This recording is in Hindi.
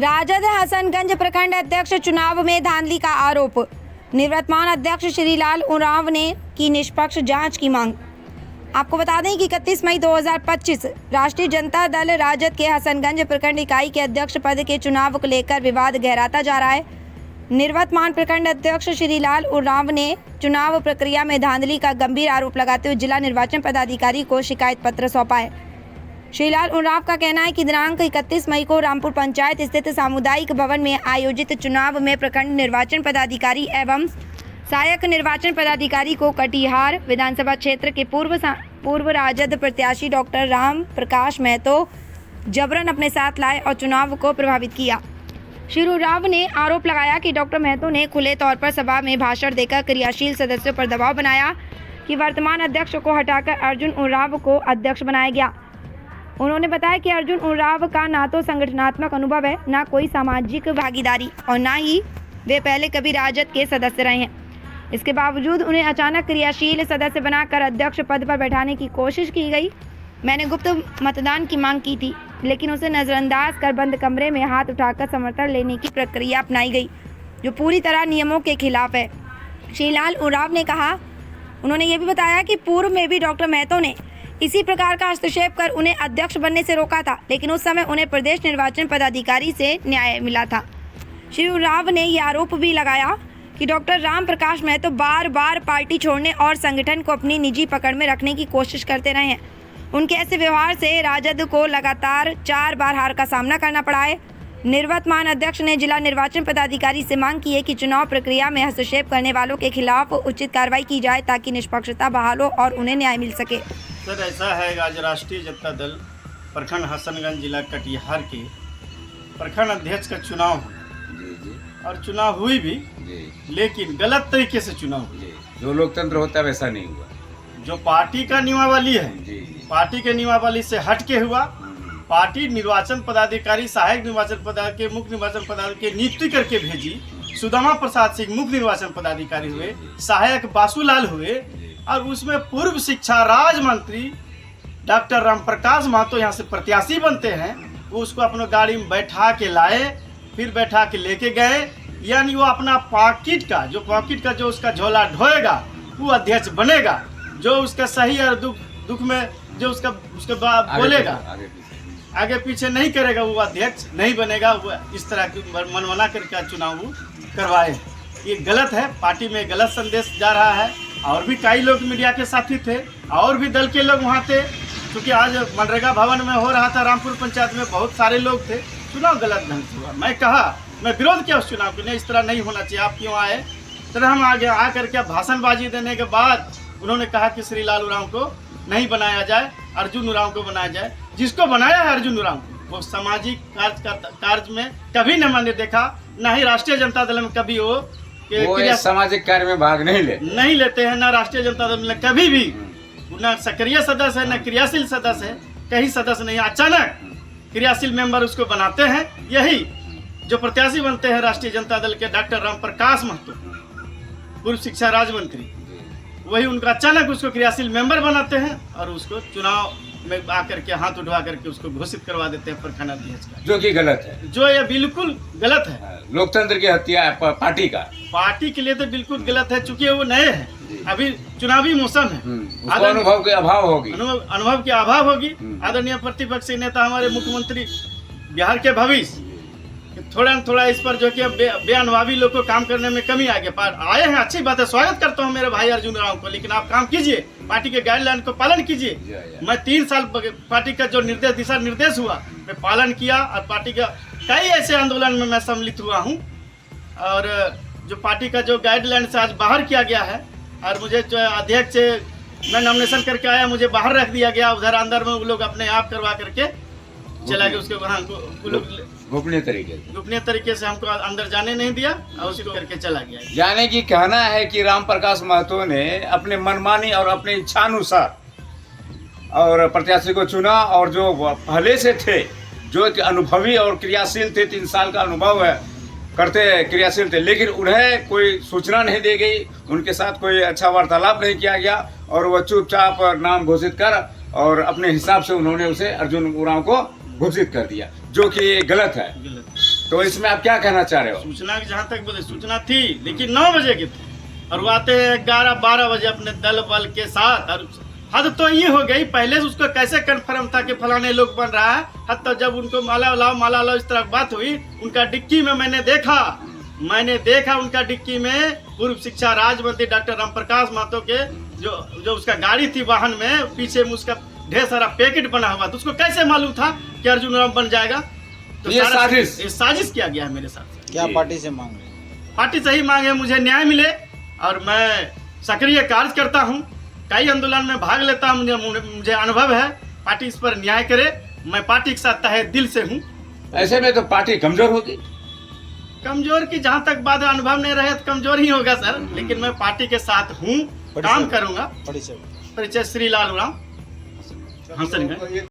राजद हसनगंज प्रखंड अध्यक्ष चुनाव में धांधली का आरोप। निवर्तमान अध्यक्ष श्रीलाल उरांव ने की निष्पक्ष जांच की मांग। आपको बता दें कि 31 मई 2025 राष्ट्रीय जनता दल राजद के हसनगंज प्रखंड इकाई के अध्यक्ष पद के चुनाव को लेकर विवाद गहराता जा रहा है। निवर्तमान प्रखंड अध्यक्ष श्रीलाल उरांव ने चुनाव प्रक्रिया में धांधली का गंभीर आरोप लगाते हुए जिला निर्वाचन पदाधिकारी को शिकायत पत्र सौंपा है। श्रीलाल उरांव का कहना है कि दिनांक 31 मई को रामपुर पंचायत स्थित सामुदायिक भवन में आयोजित चुनाव में प्रखंड निर्वाचन पदाधिकारी एवं सहायक निर्वाचन पदाधिकारी को कटिहार विधानसभा क्षेत्र के पूर्व राजद प्रत्याशी डॉक्टर राम प्रकाश महतो जबरन अपने साथ लाए और चुनाव को प्रभावित किया। श्री उरांव ने आरोप लगाया कि डॉक्टर महतो ने खुले तौर पर सभा में भाषण देकर क्रियाशील सदस्यों पर दबाव बनाया कि वर्तमान अध्यक्ष को हटाकर अर्जुन उरांव को अध्यक्ष बनाया गया। उन्होंने बताया कि अर्जुन उरांव का ना तो संगठनात्मक अनुभव है, ना कोई सामाजिक भागीदारी और ना ही वे पहले कभी राजद के सदस्य रहे हैं। इसके बावजूद उन्हें अचानक क्रियाशील सदस्य बनाकर अध्यक्ष पद पर बैठाने की कोशिश की गई। मैंने गुप्त मतदान की मांग की थी, लेकिन उसे नज़रअंदाज कर बंद कमरे में हाथ उठाकर समर्थन लेने की प्रक्रिया अपनाई गई, जो पूरी तरह नियमों के खिलाफ है। श्रीलाल उरांव ने कहा, उन्होंने ये भी बताया कि पूर्व में भी डॉक्टर महतो ने इसी प्रकार का हस्तक्षेप कर उन्हें अध्यक्ष बनने से रोका था, लेकिन उस समय उन्हें प्रदेश निर्वाचन पदाधिकारी से न्याय मिला था। श्री उरांव ने यह आरोप भी लगाया कि डॉक्टर राम प्रकाश महतो बार बार पार्टी छोड़ने और संगठन को अपनी निजी पकड़ में रखने की कोशिश करते रहे हैं। उनके ऐसे व्यवहार से राजद को लगातार 4 बार हार का सामना करना पड़ा है। निवर्तमान अध्यक्ष ने जिला निर्वाचन पदाधिकारी से मांग की है कि चुनाव प्रक्रिया में हस्तक्षेप करने वालों के खिलाफ उचित कार्रवाई की जाए ताकि निष्पक्षता बहाल हो और उन्हें न्याय मिल सके। सर, ऐसा है, आज राष्ट्रीय जनता दल प्रखंड हसनगंज जिला कटिहार के प्रखंड अध्यक्ष का चुनाव हो और चुनाव हुई भी, लेकिन गलत तरीके से चुनाव हुई। जो लोकतंत्र होता है वैसा नहीं हुआ। जो पार्टी का नियमावली है, पार्टी के नियमावली से हट के हुआ। पार्टी निर्वाचन पदाधिकारी, सहायक निर्वाचन पदाधिकारी, मुख्य निर्वाचन पदाधिकारी की नियुक्ति करके भेजी। सुदामा प्रसाद सिंह मुख्य निर्वाचन पदाधिकारी हुए, सहायक बासुलाल हुए और उसमें पूर्व शिक्षा राज्य मंत्री डॉक्टर राम प्रकाश महतो यहाँ से प्रत्याशी बनते हैं। वो उसको अपने गाड़ी में बैठा के लाए, फिर बैठा के लेके गए, यानी वो अपना पॉकेट का जो उसका झोला ढोएगा वो अध्यक्ष बनेगा। जो उसका सही और दुख में जो उसका बोलेगा, आगे पीछे नहीं करेगा, वो अध्यक्ष नहीं बनेगा। वो इस तरह की मनमाना करके चुनाव करवाए। ये गलत है, पार्टी में गलत संदेश जा रहा है। और भी कई लोग मीडिया के साथी थे और भी दल के लोग वहाँ थे, क्योंकि आज मनरेगा भवन में हो रहा था रामपुर पंचायत में, बहुत सारे लोग थे। चुनाव गलत ढंग से हुआ। मैं विरोध किया उस चुनाव के, नहीं इस तरह नहीं होना चाहिए, आप क्यों आए। तरह हम आगे आकर के भाषणबाजी देने के बाद उन्होंने कहा कि श्रीलाल उरांव को नहीं बनाया जाए, अर्जुन उरांव को बनाया जाए। जिसको बनाया है अर्जुन उरांव को, वो सामाजिक कार्य में कभी न मैंने देखा, न ही राष्ट्रीय जनता दल में कभी वो सामाजिक कार्य में भाग नहीं लेते हैं। न राष्ट्रीय जनता दल में कभी भी न सक्रिय सदस्य है, न क्रियाशील सदस्य है, कहीं सदस्य नहीं। अचानक क्रियाशील मेंबर उसको बनाते हैं। यही जो प्रत्याशी बनते हैं राष्ट्रीय जनता दल के डॉक्टर राम प्रकाश महतो, पूर्व शिक्षा राज्य मंत्री, वही उनका अचानक उसको क्रियाशील मेंबर बनाते हैं और उसको चुनाव में आकर के हाथ उठवा करके उसको घोषित करवा देते हैं प्रखंड अध्यक्ष का, जो कि गलत है। जो ये बिल्कुल गलत है। लोकतंत्र की हत्या है पार्टी के लिए तो बिल्कुल गलत है, चूंकि वो नए हैं, अभी चुनावी मौसम है। अनुभव के अभाव होगी, अनुभव की अभाव होगी। आदरणीय प्रतिपक्षी नेता हमारे मुख्यमंत्री बिहार के भविष्य, थोड़ा न थोड़ा इस पर जो कि बेअनुभवी लोग को काम करने में कमी आए हैं। अच्छी बात है, स्वागत करता हूं मेरे भाई अर्जुन उरांव को, लेकिन आप काम कीजिए, पार्टी के गाइडलाइन को पालन कीजिए। मैं 3 साल पार्टी का जो दिशा निर्देश हुआ मैं पालन किया और पार्टी का कई ऐसे आंदोलन में मैं सम्मिलित हुआ हूँ। और जो पार्टी का जो गाइडलाइन से आज बाहर किया गया है और मुझे जो अध्यक्ष मैं नॉमिनेशन करके आया, मुझे बाहर रख दिया गया। उधर अंदर में वो लोग अपने आप करवा करके चला गया, उसके वहाँ गोपनीय तरीके से हमको अंदर जाने नहीं दिया और उसको करके चला गया। जाने की कहना है कि राम प्रकाश महतो ने अपने मनमानी और अपने इच्छानुसार और प्रत्याशी को चुना, और जो पहले से थे, जो अनुभवी और क्रियाशील थे, 3 साल का अनुभव है, करते क्रियाशील थे, लेकिन उन्हें कोई सूचना नहीं दी गई, उनके साथ कोई अच्छा वार्तालाप नहीं किया गया और वह चुपचाप नाम घोषित कर और अपने हिसाब से उन्होंने उसे अर्जुन उरांव को घोषित कर दिया, जो कि गलत है। तो इसमें आप क्या कहना चाह रहे हो? सूचना की जहाँ तक बोले सूचना थी, लेकिन 9 बजे की थी और वो आते हैं 11-12 बजे अपने दल बल के साथ। और हद तो ये हो गई, पहले से उसको कैसे कन्फर्म था कि फलाने लोग बन रहा है। हद तो जब उनको माला लाओ इस तरह बात हुई, उनका डिक्की में मैंने देखा उनका डिक्की में पूर्व शिक्षा राज्य मंत्री डॉक्टर रामप्रकाश महतो के जो उसका गाड़ी थी, वाहन में पीछे में उसका ढेर सारा पैकेट बना हुआ। तो उसको कैसे मालूम था कि अर्जुन राम बन जाएगा? तो ये साजिश किया गया है मेरे साथ। क्या पार्टी से मांग? पार्टी से ही मांगे मुझे न्याय मिले और मैं सक्रिय कार्य करता हूँ, कई आंदोलन में भाग लेता हूँ, मुझे अनुभव है। पार्टी इस पर न्याय करे, मैं पार्टी के साथ तहे दिल से हूँ। ऐसे में तो पार्टी कमजोर होगी। कमजोर की जहाँ तक बात अनुभव नहीं रहे तो कमजोर ही होगा सर, लेकिन मैं पार्टी के साथ हूँ, काम करूँगा। परिचय श्रीलाल उरांव, हम सर।